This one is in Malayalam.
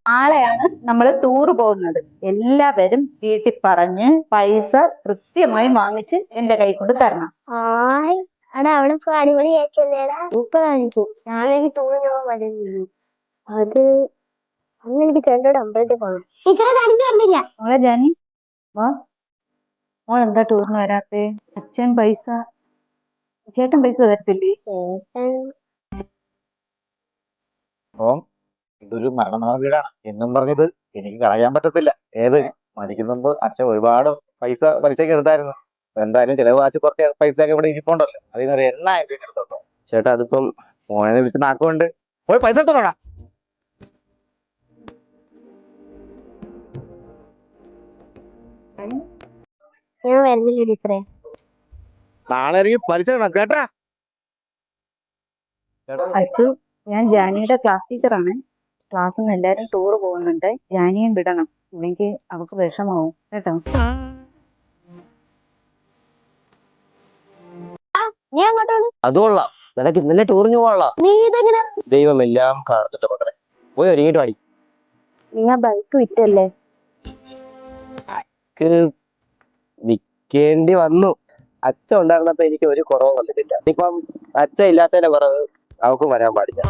നാളെയാണ് നമ്മൾ ടൂർ പോകുന്നത്. എല്ലാവരും വീട്ടിൽ പറഞ്ഞ് പൈസ കൃത്യമായി വാങ്ങിച്ച് എന്റെ കൈ കൊണ്ട് തരണം. ഹായ് അടാ അവിടെ ഇപ്പൊ അടിപൊളിയായിട്ടല്ലേടാ സൂപ്പറായിരിക്കും. ഞാനെനിക്ക് ടൂറിന് പോകാൻ വരുന്നില്ല. അത് അന്ന് എനിക്ക് ചേട്ടോട് അമ്പലത്തിൽ പോകണം. ടീച്ചറെ തനിക്ക് പറഞ്ഞില്ല. മോളെ ജാനി വാ. മോൾ എന്താ ടൂറിന് വരാത്തെ? അച്ഛൻ പൈസ, ചേട്ടൻ പൈസ തരത്തില്ലേ? ഓം ഇതൊരു മരണ വീടാണ് എന്നും പറഞ്ഞത് എനിക്ക് കളയാൻ പറ്റത്തില്ല. ഏത് മരിക്കുന്ന മുമ്പ് അച്ഛൻ ഒരുപാട് പൈസ പലിശക്ക് എടുത്തായിരുന്നു. എന്തായാലും ചിലവ് വാച്ച് കുറച്ച് പൈസയൊക്കെ ഇവിടെ ഇരിപ്പുണ്ടല്ലോ, അതിനൊരു 8,000 രൂപ എടുത്തോട്ടോ. ചേട്ടാ അതിപ്പം മോനെ വിളിച്ച് നാക്കുകൊണ്ട് പോയി പൈസ എടുത്തോടാ. ഞാൻ വരുന്നില്ല ടീച്ചറെ. നാളെ ഇറങ്ങി പലിശ ഇടണം കേട്ടാ. അച്ചു, ഞാൻ ജാനിയുടെ ക്ലാസ് ടീച്ചറാണ്. ക്ലാസ്സിൽ നിന്ന് എല്ലാവരും ടൂർ പോകുന്നുണ്ട്. ജാനിയും വിടണം, ഇല്ലെങ്കിൽ അവക്ക് വിഷമാവും കേട്ടോ. നീ അങ്ങോട്ടാണ്. അത് കൊള്ളാം, നിനക്ക് ഇന്നലെ ടൂറിന് പോകാനുള്ള. നീ ഇതെങ്ങനെ? ദൈവം എല്ലാം കാണത്തിട്ട് മക്കളെ, പോയി ഒരുങ്ങിട്ട് പാടി. നീ ആ ബൈക്ക് വിറ്റല്ലേ? വിൽക്കേണ്ടി വന്നു. അച്ഛൻ ഉണ്ടായിരുന്നപ്പോ എനിക്ക് ഒരു കുറവ് വന്നിട്ടില്ല. ഇപ്പം അച്ഛൻ ഇല്ലാത്തതിന്റെ കുറവ് അവക്കും വരാൻ പാടില്ല.